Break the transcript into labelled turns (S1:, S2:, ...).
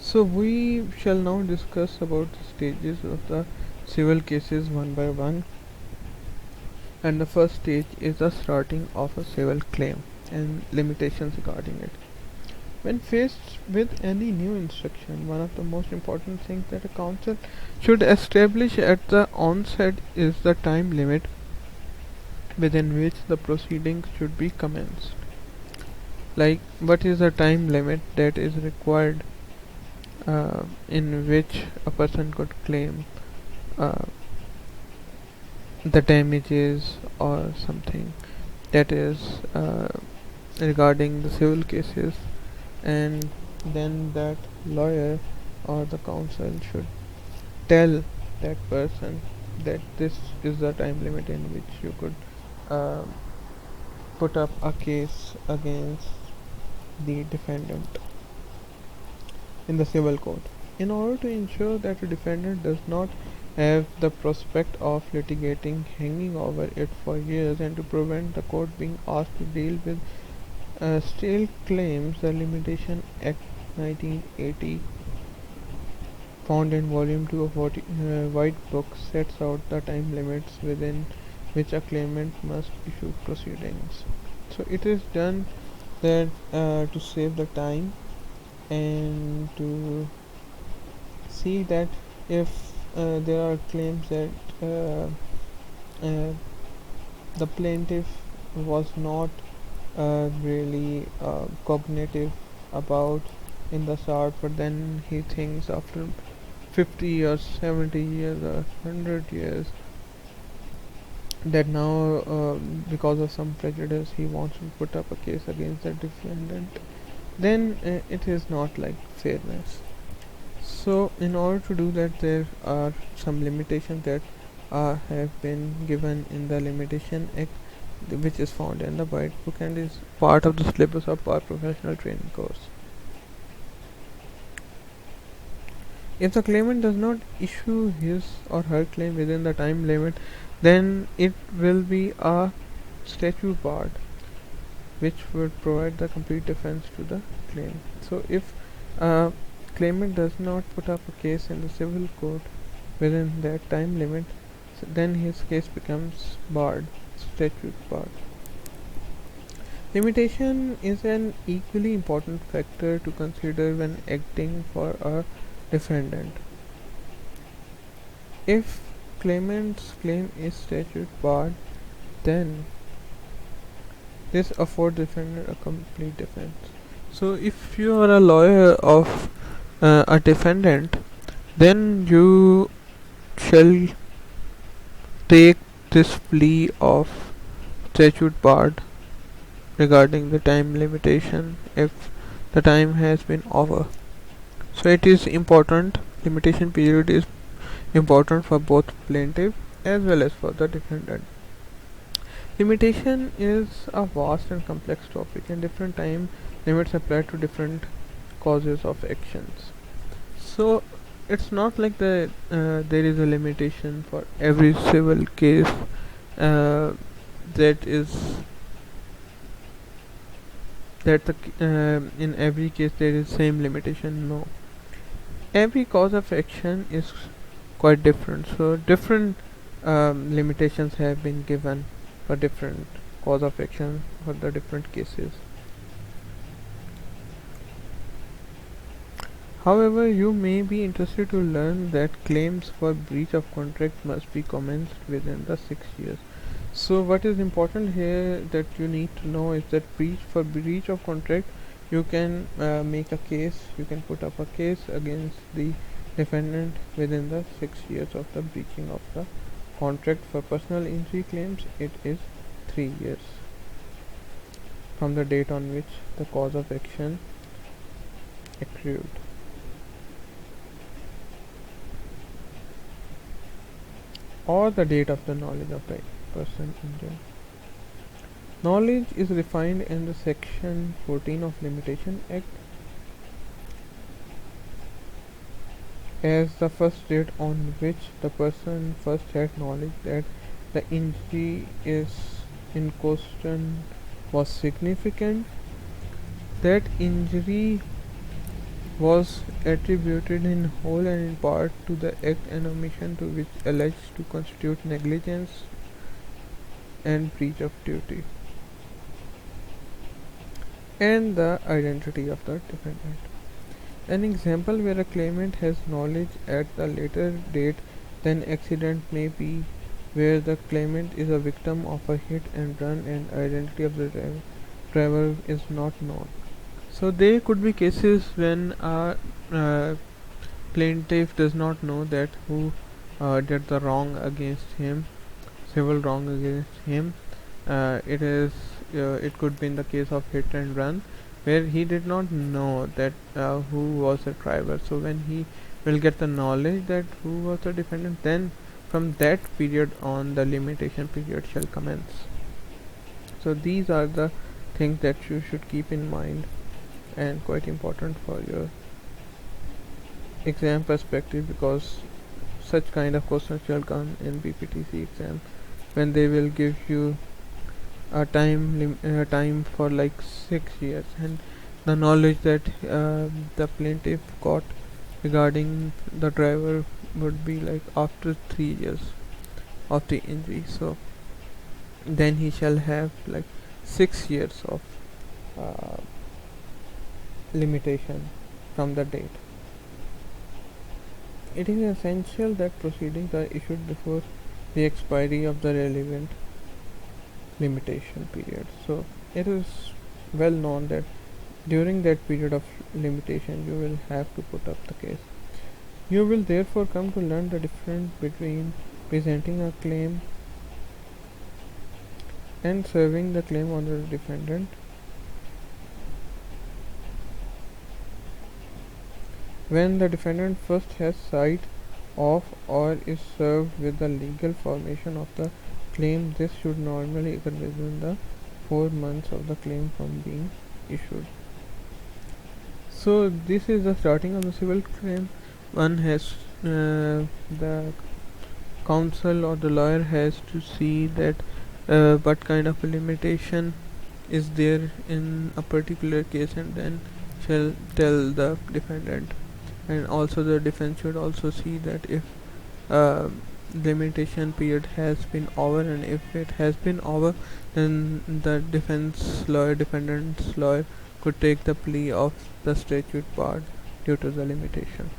S1: So we shall now discuss about the stages of the civil cases one by one, and the first stage is the starting of a civil claim and limitations regarding it. When faced with any new instruction, one of the most important things that a council should establish at the onset is the time limit within which the proceedings should be commenced. Like, what is the time limit that is required in which a person could claim uh, the damages or something that is regarding the civil cases, and then that lawyer or the counsel should tell that person that this is the time limit in which you could uh, put up a case against the defendant in the civil court. In order to ensure that a defendant does not have the prospect of litigating hanging over it for years, and to prevent the court being asked to deal with stale claims, the Limitation Act 1980, found in Volume 2 of White Book, sets out the time limits within which a claimant must issue proceedings. So it is done that to save the time and to see that if there are claims that uh, uh, the plaintiff was not really cognitive about in the start, but then he thinks after 50 years, 70 years, or 100 years that now, because of some prejudice, he wants to put up a case against the defendant, then it is not like fairness. So, in order to do that, there are some limitations that have been given in the Limitation Act, which is found in the White Book and is part of the syllabus of our professional training course. If the claimant does not issue his or her claim within the time limit, then it will be a statute barred, which would provide the complete defense to the claim. So, if a claimant does not put up a case in the civil court within that time limit, then his case becomes barred, statute barred. Limitation is an equally important factor to consider when acting for a defendant. If claimant's claim is statute barred, then this affords defendant a complete defense. So, if you are a lawyer of a defendant, then you shall take this plea of statute barred regarding the time limitation if the time has been over. So it is important, limitation period is important for both plaintiff as well as for the defendant. Limitation is a vast and complex topic, and different time limits apply to different causes of actions. So it's not like there is a limitation for every civil case uh, that is that in every case there is same limitation. No, every cause of action is quite different, so different limitations have been given for different cause of action for the different cases. However, you may be interested to learn that claims for breach of contract must be commenced within the 6 years. So what is important here that you need to know is that breach of contract, you can make a case, you can put up a case against the defendant within the 6 years of the breaching of the contract. For personal injury claims, it is 3 years from the date on which the cause of action accrued. Or the date of the knowledge of the person injured. Knowledge is defined in the section 14 of Limitation Act as the first date on which the person first had knowledge that the injury is in question was significant, that injury was attributed in whole and in part to the act and omission to which alleged to constitute negligence and breach of duty, and the identity of the defendant. An example where a claimant has knowledge at a later date than accident may be where the claimant is a victim of a hit and run and identity of the driver is not known. So there could be cases when a uh, plaintiff does not know that who did the wrong against him, civil wrong against him. It could be in the case of hit and run where he did not know that who was the driver. So when he will get the knowledge that who was the defendant, then from that period on the limitation period shall commence. So these are the things that you should keep in mind and quite important for your exam perspective, because such kind of questions shall come in BPTC exam when they will give you a time for like 6 years, and the knowledge that the plaintiff got regarding the driver would be like after 3 years of the injury. So then he shall have like 6 years of uh, limitation from the date. It is essential that proceedings are issued before the expiry of the relevant limitation period. So it is well known that during that period of limitation you will have to put up the case. You will therefore come to learn the difference between presenting a claim and serving the claim on the defendant. When the defendant first has sight of or is served with the legal formation of the claim, this should normally occur within the 4 months of the claim from being issued. So this is the starting of the civil claim. One has the counsel or the lawyer has to see that what kind of a limitation is there in a particular case, and then shall tell the defendant. And also the defense should also see that if uh, limitation period has been over, and if it has been over, then the defendant's lawyer could take the plea of the statute barred due to the limitation.